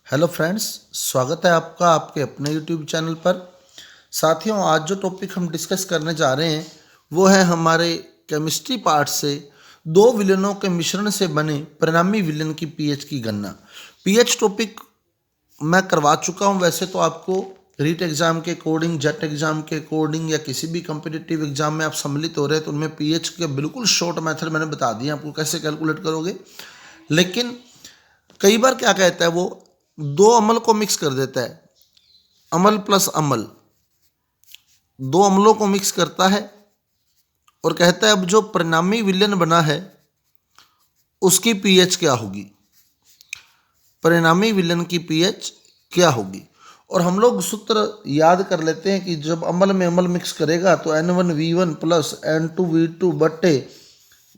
Hello friends, स्वागत है आपका आपके अपने यूट्यूब चैनल पर। साथियों, आज जो टॉपिक हम डिस्कस करने जा रहे हैं वो है हमारे केमिस्ट्री पार्ट से दो विलयनों के मिश्रण से बने परिणामी विलयन की पीएच की गणना। पीएच टॉपिक मैं करवा चुका हूं। वैसे तो आपको रीट एग्जाम के अकॉर्डिंग, जेट एग्जाम के अकॉर्डिंग या किसी भी कम्पिटिटिव एग्जाम में आप सम्मिलित हो रहे हैं तो उनमें पीएच के बिल्कुल शॉर्ट मेथड मैंने बता दिए आपको कैसे कैलकुलेट करोगे। लेकिन कई बार क्या कहता है, वो दो अम्ल को मिक्स कर देता है। अम्ल प्लस अम्ल, दो अम्लों को मिक्स करता है और कहता है अब जो परिणामी विलयन बना है उसकी पीएच क्या होगी, परिणामी विलयन की पीएच क्या होगी। और हम लोग सूत्र याद कर लेते हैं कि जब अम्ल में अम्ल मिक्स करेगा तो N1V1 प्लस N2V2 बट्टे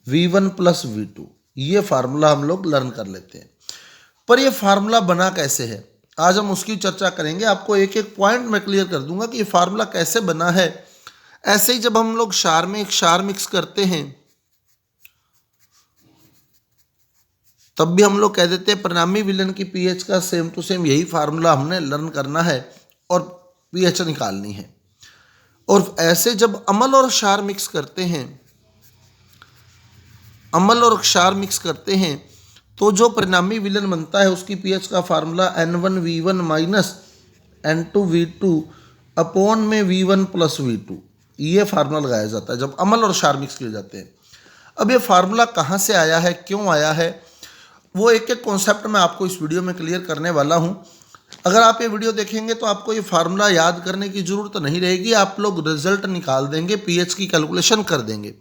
V1 प्लस V2, ये फार्मूला हम लोग लर्न कर लेते हैं। पर ये फार्मूला बना कैसे है, आज हम उसकी चर्चा करेंगे। आपको एक एक पॉइंट में क्लियर कर दूंगा कि ये फार्मूला कैसे बना है। ऐसे ही जब हम लोग क्षार में एक क्षार मिक्स करते हैं तब भी हम लोग कह देते हैं परिणामी विलयन की पीएच का सेम टू सेम यही फार्मूला हमने लर्न करना है और पीएच निकालनी है। और ऐसे जब अम्ल और क्षार मिक्स करते हैं, अम्ल और क्षार मिक्स करते हैं तो जो परिणामी विलयन बनता है उसकी पीएच का formula N1V1 minus N2V2 upon में V1 प्लस V2, ये फार्मूला लगाया जाता है जब अम्ल और क्षार मिक्स किए जाते हैं। अब ये फार्मूला कहाँ से आया है, क्यों आया है, वो एक एक कॉन्सेप्ट मैं आपको इस वीडियो में क्लियर करने वाला हूँ। अगर आप ये वीडियो देखेंगे तो आपको ये फार्मूला याद करने की जरूरत नहीं रहेगी, आप लोग रिजल्ट निकाल देंगे, पीएच की कैलकुलेशन कर देंगे।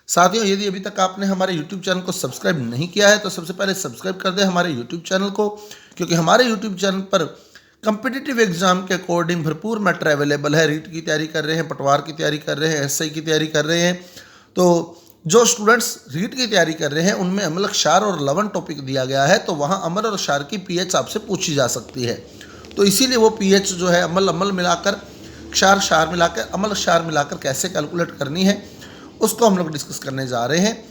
साथियों, यदि अभी तक आपने हमारे YouTube चैनल को सब्सक्राइब नहीं किया है तो सबसे पहले सब्सक्राइब कर दें हमारे YouTube चैनल को, क्योंकि हमारे YouTube चैनल पर कम्पिटिटिव एग्जाम के अकॉर्डिंग भरपूर मैटर अवेलेबल है। रीट की तैयारी कर रहे हैं, पटवार की तैयारी कर रहे हैं, एसआई की तैयारी कर रहे हैं, तो जो स्टूडेंट्स रीट की तैयारी कर रहे हैं उनमें अम्ल क्षार और लवण टॉपिक दिया गया है, तो वहाँ अम्ल और क्षार की पीएच आपसे पूछी जा सकती है। तो इसीलिए वो पीएच जो है अम्ल अम्ल मिलाकर, क्षार क्षार मिलाकर, अम्ल क्षार मिलाकर कैसे कैलकुलेट करनी है उसको हम लोग डिस्कस करने जा रहे हैं।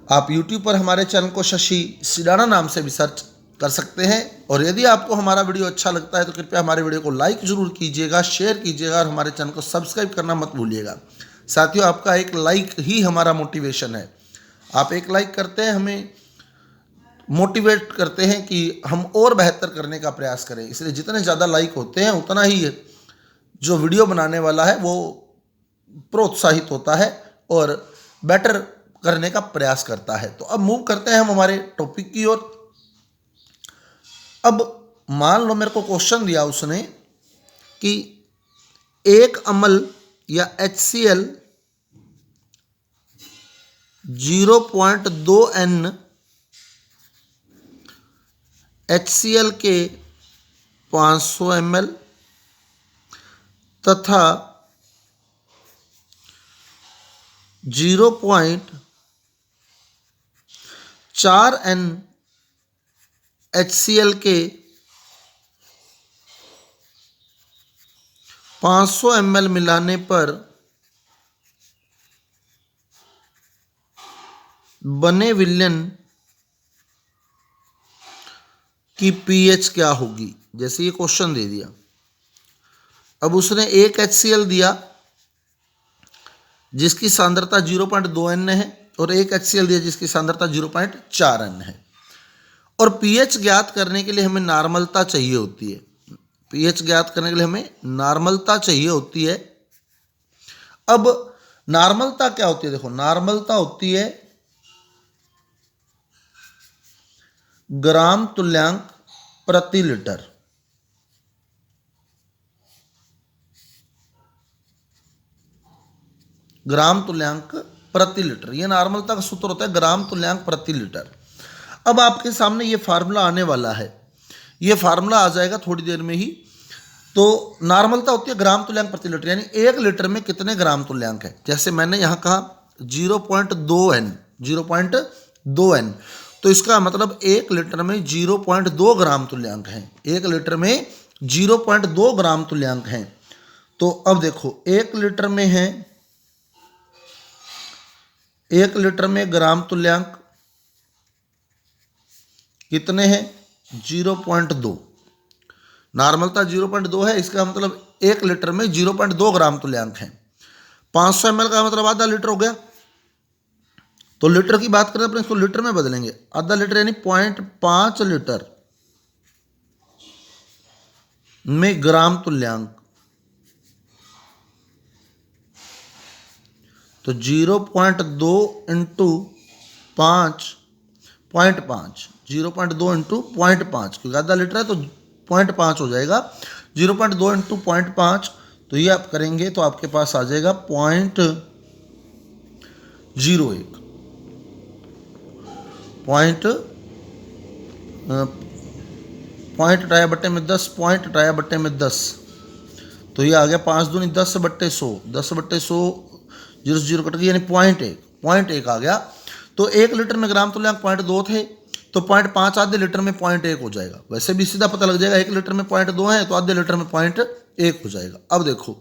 आप YouTube पर हमारे चैनल को शशि सिडाना नाम से भी सर्च कर सकते हैं। और यदि आपको हमारा वीडियो अच्छा लगता है तो कृपया हमारे वीडियो को लाइक जरूर कीजिएगा, शेयर कीजिएगा और हमारे चैनल को सब्सक्राइब करना मत भूलिएगा। साथियों, आपका एक लाइक ही हमारा मोटिवेशन है। आप एक लाइक करते हैं, हमें मोटिवेट करते हैं कि हम और बेहतर करने का प्रयास करें। इसलिए जितने ज़्यादा लाइक होते हैं उतना ही जो वीडियो बनाने वाला है वो प्रोत्साहित होता है और बेटर करने का प्रयास करता है। तो अब मूव करते हैं हम हमारे टॉपिक की ओर। अब मान लो मेरे को क्वेश्चन दिया उसने कि एक अम्ल या HCl 0.2 N HCl के 500 ml तथा 0.4 N HCl के 500 ml मिलाने पर बने विलयन की पीएच क्या होगी। जैसे ये क्वेश्चन दे दिया, अब उसने एक HCl दिया जिसकी सांद्रता 0.2 N है और एक HCl दिया जिसकी सांद्रता 0.4 N है। और पीएच ज्ञात करने के लिए हमें नॉर्मलता चाहिए होती है। पीएच ज्ञात करने के लिए हमें नॉर्मलता चाहिए होती है। अब नॉर्मलता क्या होती है, देखो नॉर्मलता होती है ग्राम तुल्यांक प्रति लीटर। ग्राम तुल्यांक प्रति लीटर, ये नॉर्मलता का सूत्र होता है, ग्राम तुल्यांक प्रति लीटर। अब आपके सामने ये फार्मूला आने वाला है, ये फार्मूला आ जाएगा थोड़ी देर में ही। तो नॉर्मलता होती है ग्राम तुल्यांक प्रति लीटर, यानी एक लीटर में कितने ग्राम तुल्यांक है। जैसे मैंने यहाँ कहा 0.2 N, 0.2 N, तो इसका मतलब एक लीटर में 0.2 ग्राम तुल्यांक है। एक लीटर में 0.2 ग्राम तुल्यांक है। तो अब देखो एक लीटर में है, एक लीटर में ग्राम तुल्यांक कितने हैं 0.2। नॉर्मलता 0.2 है, इसका मतलब 1 लीटर में 0.2 ग्राम तुल्यांक है। 500 ml का मतलब आधा लीटर हो गया। तो लीटर की बात करें अपने इसको लीटर में बदलेंगे, आधा लीटर यानी 0.5 लीटर में ग्राम तुल्यांक। तो 0.2 इंटू 5 0.5 0.2 इंटू 0.5, क्योंकि आधा लीटर है तो 0.5 हो जाएगा। 0.2 इंटू 0.5, तो ये आप करेंगे तो आपके पास आ जाएगा 0.01 पॉइंट टाया बट्टे में 10, पॉइंट टाया बट्टे में 10, तो ये आ गया 5 दूनी 10/100, 10/100 जीरो से जीरो कट गई यानी 0.1 आ गया। तो 1 लीटर में ग्राम तुल्यांक 0.2 थे, तो 0.5 आधे लीटर में 0.1 हो जाएगा। वैसे भी सीधा पता लग जाएगा 1 लीटर में 0.2 है तो आधे लीटर में 0.1 हो जाएगा। अब देखो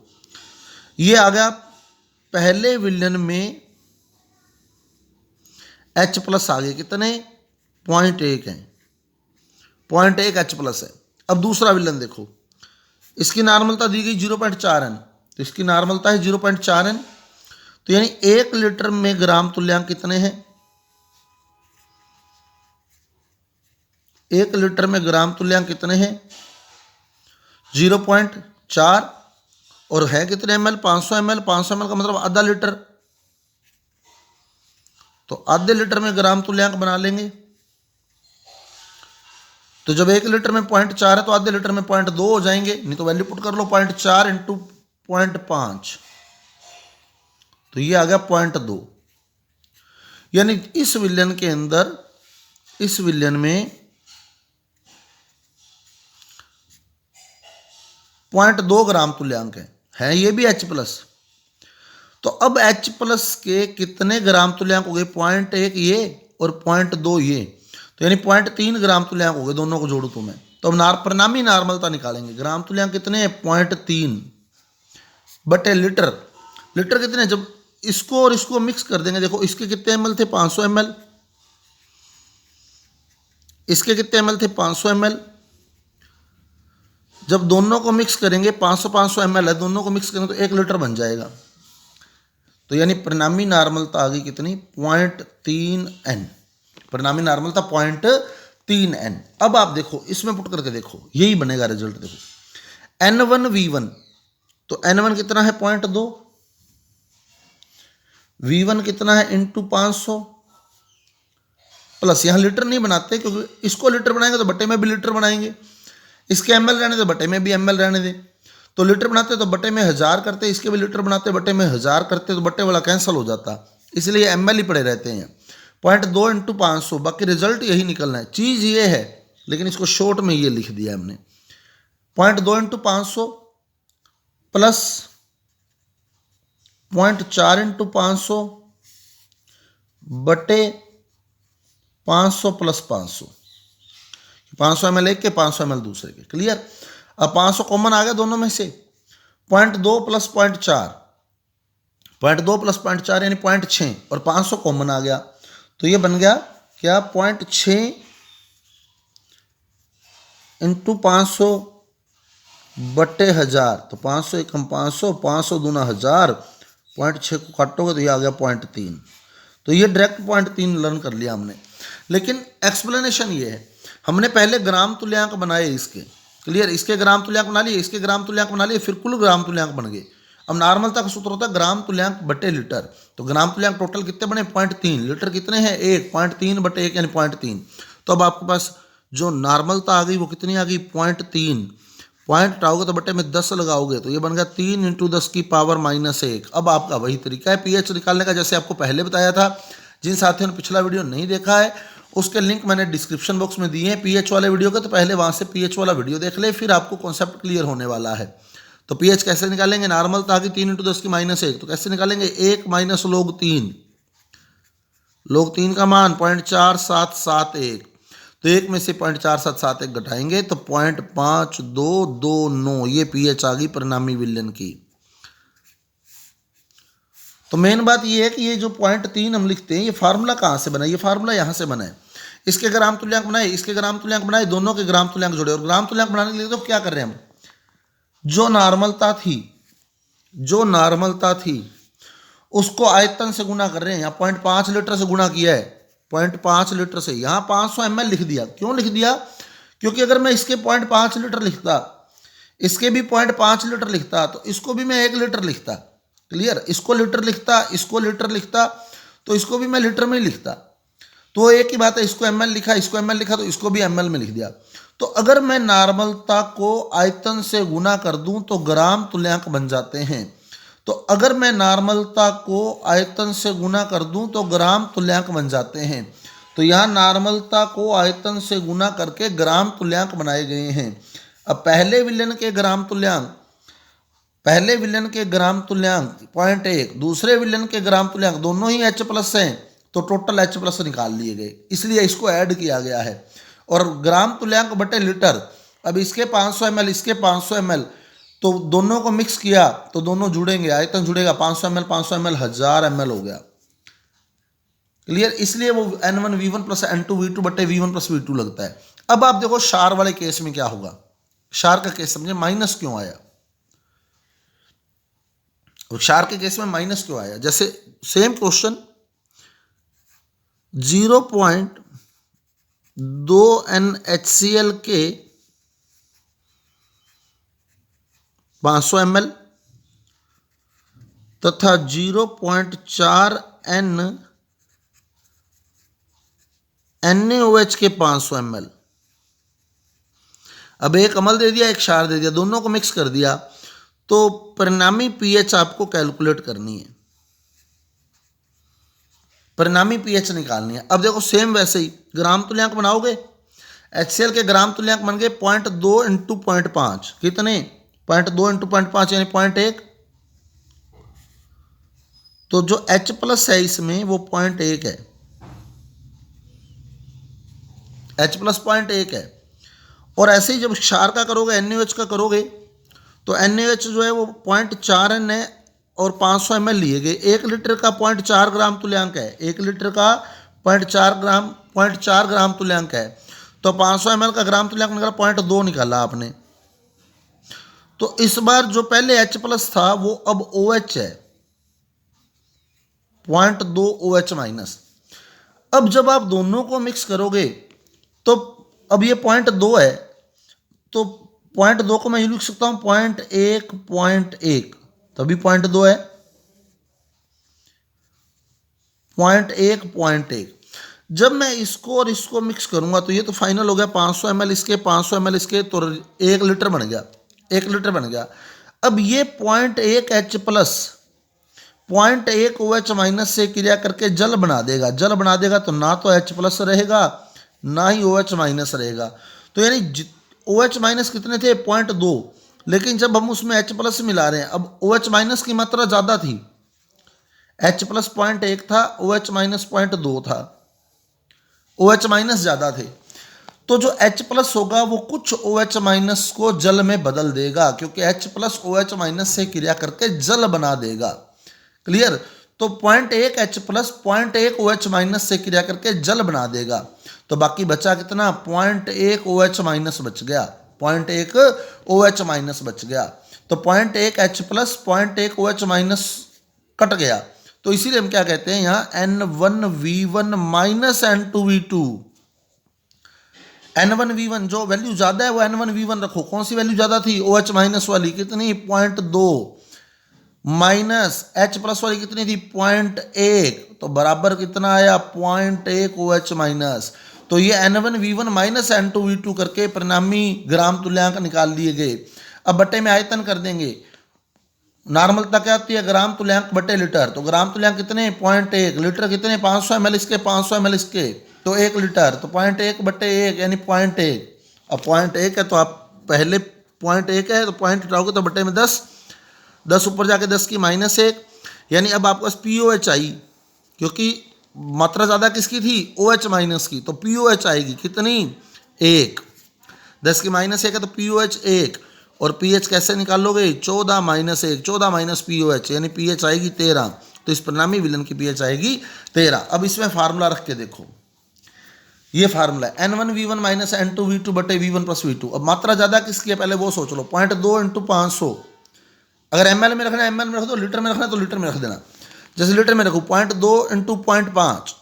ये आ गया पहले विलयन में H प्लस आ गए कितने 0.1 है, 0.1 H प्लस है। अब दूसरा विलयन देखो, इसकी नॉर्मलता दी गई 0.4 N, तो इसकी नॉर्मलता है 0.4 N, तो यानी 1 लीटर में ग्राम तुल्यांक कितने हैं, 1 लीटर में ग्राम तुल्यांक कितने हैं 0.4, और है कितने ml 500 ml, 500 ml का मतलब आधा लीटर, तो आधे लीटर में ग्राम तुल्यांक बना लेंगे। तो जब 1 लीटर में 0.4 है तो आधे लीटर में 0.2 हो जाएंगे, नहीं तो वैल्यू पुट कर लो 0.4 इंटू 0.5, तो ये आ गया 0.2। यानी इस विलयन के अंदर, इस विलयन में 0.2 ग्राम तुल्यांक है ये भी H प्लस। तो अब H प्लस के कितने ग्राम तुल्यांक हो गए 0.1 ये और 0.2 ये, तो यानी 0.3 ग्राम तुल्यांक हो गए, दोनों को जोड़ू तो मैं। तो अब परिणामी नॉर्मलता निकालेंगे। ग्राम तुल्यांक कितने हैं 0.3 बटे लीटर, लीटर कितने, जब इसको और इसको मिक्स कर देंगे, देखो इसके कितने ml थे 500 ml, इसके कितने ml थे 500 ml, जब दोनों को मिक्स करेंगे 500 ml है, दोनों को मिक्स करेंगे तो 1 लीटर बन जाएगा। तो यानी परिणामी नॉर्मलता आ गई कितनी 0.3 N, परिणामी नॉर्मलता 0.3 N। अब आप देखो इसमें पुट करके देखो यही बनेगा रिजल्ट। देखो N1V1, तो N1 कितना है 0.2, V1 कितना है इंटू 500 प्लस, यहाँ लीटर नहीं बनाते क्योंकि इसको लीटर बनाएंगे तो बटे में भी लीटर बनाएंगे, इसके ml रहने दे बटे में भी ml रहने दे, तो लीटर बनाते तो बटे में 1000 करते, इसके भी लीटर बनाते बटे में 1000 करते, तो बटे वाला कैंसिल हो जाता, इसलिए ml ही पड़े रहते हैं। 0.2 इंटू 500, बाकी रिजल्ट यही निकलना है। चीज़ ये है, लेकिन इसको शॉर्ट में ये लिख दिया हमने, 0.2 इंटू 500 प्लस 0.4 इंटू 500 बटे 500 प्लस 500, 500 ml एक के 500 ml दूसरे के, क्लियर। अब 500 कॉमन आ गया दोनों में से, 0.2 प्लस 0.4, 0.2 प्लस 0.4 यानी 0.6, और 500 कॉमन आ गया, तो ये बन गया क्या 0.6 इंटू 500 बटे 1000, तो 500 एकम 500, 500 दूना 1000, 0.6 को काटोगे तो ये आ गया 0.3। तो ये डायरेक्ट 0.3 लर्न कर लिया हमने। लेकिन एक्सप्लेनेशन ये है, हमने पहले ग्राम तुल्यांक बनाए इसके, क्लियर, इसके ग्राम तुल्यांक बना लिए, इसके ग्राम तुल्यांक बना लिए, फिर कुल ग्राम तुल्यांक बन गए। अब नॉर्मलता का सूत्र होता है ग्राम तुल्यांक बटे लीटर, तो ग्राम तुल्यांक टोटल कितने बने 0.3, लीटर कितने हैं 1, 0.3 बटे 1 यानी 0.3। तो अब आपके पास जो नॉर्मलता आ गई वो कितनी आ गई 0.3, पॉइंट हटाओगे तो बटे में 10 लगाओगे तो ये बन गया 3 इंटू 10 की पावर -1। अब आपका वही तरीका है पीएच निकालने का, जैसे आपको पहले बताया था। जिन साथियों ने पिछला वीडियो नहीं देखा है उसके लिंक मैंने डिस्क्रिप्शन बॉक्स में दिए हैं पीएच वाले वीडियो के, तो पहले वहाँ से पीएच वाला वीडियो देख ले, फिर आपको कॉन्सेप्ट क्लियर होने वाला है। तो पीएच कैसे निकालेंगे, नॉर्मलता आ गई 3 इंटू 10 की -1, तो कैसे निकालेंगे 1 माइनस log 3, log 3 का मान 0.4771, तो 1 में से 0.4771 घटाएंगे तो 0.5229, ये पीएच आ गई परिणामी विलयन की। तो मेन बात ये है कि ये जो 0.3 हम लिखते हैं ये फार्मूला कहाँ से बना है, ये फार्मूला यहाँ से बना है। इसके ग्राम तुल्यांक बनाए, इसके ग्राम तुल्यांक बनाए, दोनों के ग्राम तुल्यांक जोड़े। और ग्राम तुल्यांक बनाने के लिए तो क्या कर रहे हैं हम, जो नॉर्मलता थी उसको आयतन से गुना कर रहे हैं। यहाँ 0.5 लीटर से गुना किया है, 0.5 लीटर से। यहाँ 500 ml लिख दिया। क्यों लिख दिया? क्योंकि अगर मैं इसके 0.5 लीटर लिखता, इसके भी 0.5 लीटर लिखता, तो इसको भी मैं 1 लीटर लिखता। क्लियर? इसको लीटर लिखता, इसको लीटर लिखता, तो इसको भी मैं लीटर में ही लिखता। तो एक ही बात है, इसको ml लिखा, इसको ml लिखा, तो इसको भी ml में लिख दिया। तो अगर मैं नॉर्मलता को आयतन से गुना कर दूं तो ग्राम तुल्यांक बन जाते हैं। तो अगर मैं नॉर्मलता को आयतन से गुना कर दूं तो ग्राम तुल्यांक बन जाते हैं। तो यहाँ नॉर्मलता को आयतन से गुना करके ग्राम तुल्यांक बनाए गए हैं। अब पहले विलयन के ग्राम तुल्यांक 0.1, दूसरे विलयन के ग्राम तुल्यांक दोनों ही H+ हैं, तो टोटल H+ निकाल लिए गए, इसलिए इसको ऐड किया गया है। और ग्राम तुल्यांक बटे लीटर, अब इसके 500 ml, इसके 500 ml, तो दोनों को मिक्स किया तो दोनों जुड़ेंगे, आयतन जुड़ेगा, 500 ml 500 ml 1000 ml हो गया। क्लियर? इसलिए वो N1V1 प्लस N2V2 बटे V1 प्लस V2 लगता है। अब आप देखो क्षार वाले केस में क्या होगा। क्षार का केस समझे, माइनस क्यों आया? क्षार के केस में माइनस क्यों आया? जैसे सेम क्वेश्चन 0.2 NaHCl के 500 ml तथा 0.4 NaOH के 500 ml। अब एक अम्ल दे दिया, एक क्षार दे दिया, दोनों को मिक्स कर दिया, तो परिणामी पीएच आपको कैलकुलेट करनी है, परिणामी पीएच निकालनी है। अब देखो सेम वैसे ही ग्राम तुल्यांक बनाओगे। HCl के ग्राम तुल्यांक बन गए 0.2 × 0.5, कितने? 0.2 × 0.5 यानी 0.1। तो जो H+ है इसमें वो 0.1 है, H+ 0.1 है। और ऐसे ही जब क्षार का करोगे, NaOH का करोगे, तो NaOH जो है वो 0.4 N है और 500 ml लिए गए। 1 लीटर का 0.4 ग्राम तुल्यांक है, 1 लीटर का 0.4 ग्राम तुल्यांक है। तो 500 ml का ग्राम तुल्यांक निकाला, 0.2 निकाला आपने। तो इस बार जो पहले H+ था वो अब OH है, 0.2 OH-। अब जब आप दोनों को मिक्स करोगे तो अब ये 0.2 है, तो 0.2 को मैं यूं लिख सकता हूं 0.1, तभी 0.2 है, 0.1। जब मैं इसको और इसको मिक्स करूंगा तो ये तो फाइनल हो गया, 500 ml इसके, 500 ml इसके, तो 1 लीटर बन गया, 1 लीटर बन गया। अब ये 0.1 H+, 0.1 OH- से क्रिया करके जल बना देगा। जल बना देगा तो ना तो H+ रहेगा ना ही OH- रहेगा। तो यानी OH- कितने थे? 0.2, लेकिन जब हम उसमें H+ मिला रहे हैं, अब OH- की मात्रा ज़्यादा थी, H+ 0.1 था, OH- 0.2 था, OH- ज़्यादा थे। तो जो H+ होगा वो कुछ OH- को जल में बदल देगा, क्योंकि H+ OH- से क्रिया करके जल बना देगा। क्लियर? तो 0.1 H+, 0.1 OH- से क्रिया करके जल बना देगा। तो बाकी बचा कितना? 0.1 OH- बच गया, 0.1 OH- बच गया। तो 0.1 H+, 0.1 OH- कट गया। तो इसीलिए हम क्या कहते हैं यहाँ N1V1 माइनस N2V2। N1V1 जो वैल्यू ज्यादा है वो N1V1 रखो। कौन सी वैल्यू ज्यादा थी? OH- वाली, कितनी? 0.2, माइनस H+ वाली कितनी थी? 0.1, तो बराबर कितना आया? 0.1 OH-। तो ये N1V1 माइनस N2V2 करके परिणामी ग्राम तुल्यांक निकाल लिए गए। अब बट्टे में आयतन कर देंगे। नॉर्मलता क्या होती है? ग्राम तुल्यांक बटे लीटर। तो ग्राम तुल्यांक कितने? 0.1, लीटर कितने? 500 ml इसके, 500 ml इसके, तो 1 लीटर, तो 0.1 बटे 1 यानी 0.1। अब 0.1 है तो आप पहले 0.1 है तो पॉइंट उठाओगे तो बटे में 10 ऊपर जाके 10 की -1, यानी अब आपके पास POH आई, क्योंकि मात्रा ज़्यादा किसकी थी? OH- की, तो POH आएगी कितनी? 1। 10 की -1 है तो POH 1। और pH कैसे निकालोगे? 14 - 1, 14 - POH, यानी pH आएगी 13। तो इस परिणामी विलयन की pH आएगी 13। अब इसमें फार्मूला रख के देखो, ये फार्मूला है N1V1 माइनस N2V2 बटे V1 प्लस V2। अब मात्रा ज़्यादा किसकी है पहले वो सोच लो। 0.2 इंटू 500, अगर ml में रखना है ml में रख दो, लीटर में रखना है तो लीटर में रख देना। जैसे लीटर में रखो 0.2 इंटू 0.5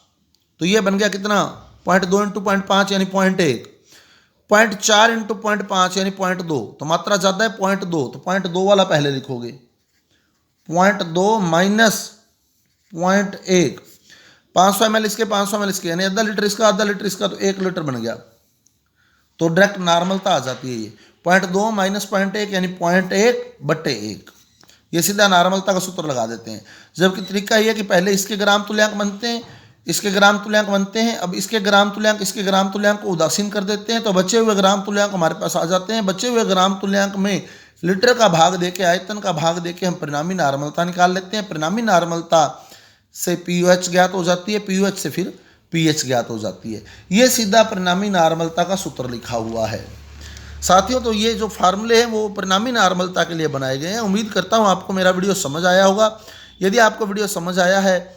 तो ये बन गया कितना 0.2 इंटू 0.5 यानी 0.1, 0.4 इंटू 0.5 यानी 0.2, तो मात्रा ज़्यादा है 0.2, तो 0.2 वाला पहले लिखोगे, 0.2 माइनस 0.1, 500 ml इसके 500 ml इसके यानी आधा लीटर इसका आधा लीटर इसका, तो 1 लीटर बन गया। तो डायरेक्ट नॉर्मलता आ जाती है ये 0.2 माइनस 0.1 यानी 0.1 बटे 1, ये सीधा नॉर्मलता का सूत्र लगा देते हैं। जबकि तरीका ये है कि पहले इसके ग्राम तुल्यांक बनते हैं, इसके ग्राम तुल्यांक बनते हैं, अब इसके ग्राम तुल्यांक इसके ग्राम तुल्यांक को उदासीन कर देते हैं, तो बचे हुए ग्राम तुल्यांक हमारे पास आ जाते हैं। बचे हुए ग्राम तुल्यांक में लीटर का भाग देके आयतन का भाग देके हम परिणामी नॉर्मलता निकाल लेते हैं। परिणामी नॉर्मलता से पीओएच ज्ञात हो जाती है, पीओएच से फिर पीएच ज्ञात हो जाती है। ये सीधा परिणामी नॉर्मलता का सूत्र लिखा हुआ है साथियों। तो ये जो फार्मूले हैं वो परिणामी नॉर्मलता के लिए बनाए गए हैं। उम्मीद करता हूँ आपको मेरा वीडियो समझ आया होगा। यदि आपको वीडियो समझ आया है,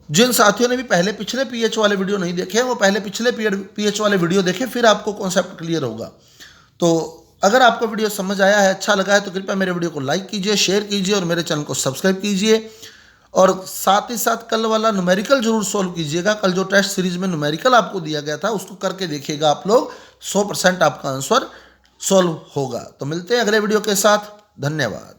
जिन साथियों ने भी पहले पिछले पीएच वाले वीडियो नहीं देखे वो पहले पिछले पीएच वाले वीडियो देखें, फिर आपको कॉन्सेप्ट क्लियर होगा। तो अगर आपको वीडियो समझ आया है, अच्छा लगा है, तो कृपया मेरे वीडियो को लाइक कीजिए, शेयर कीजिए और मेरे चैनल को सब्सक्राइब कीजिए। और साथ ही साथ कल वाला न्यूमेरिकल जरूर सॉल्व कीजिएगा। कल जो टेस्ट सीरीज में न्यूमेरिकल आपको दिया गया था उसको करके देखिएगा आप लोग, 100% आपका आंसर सॉल्व होगा। तो मिलते हैं अगले वीडियो के साथ, धन्यवाद।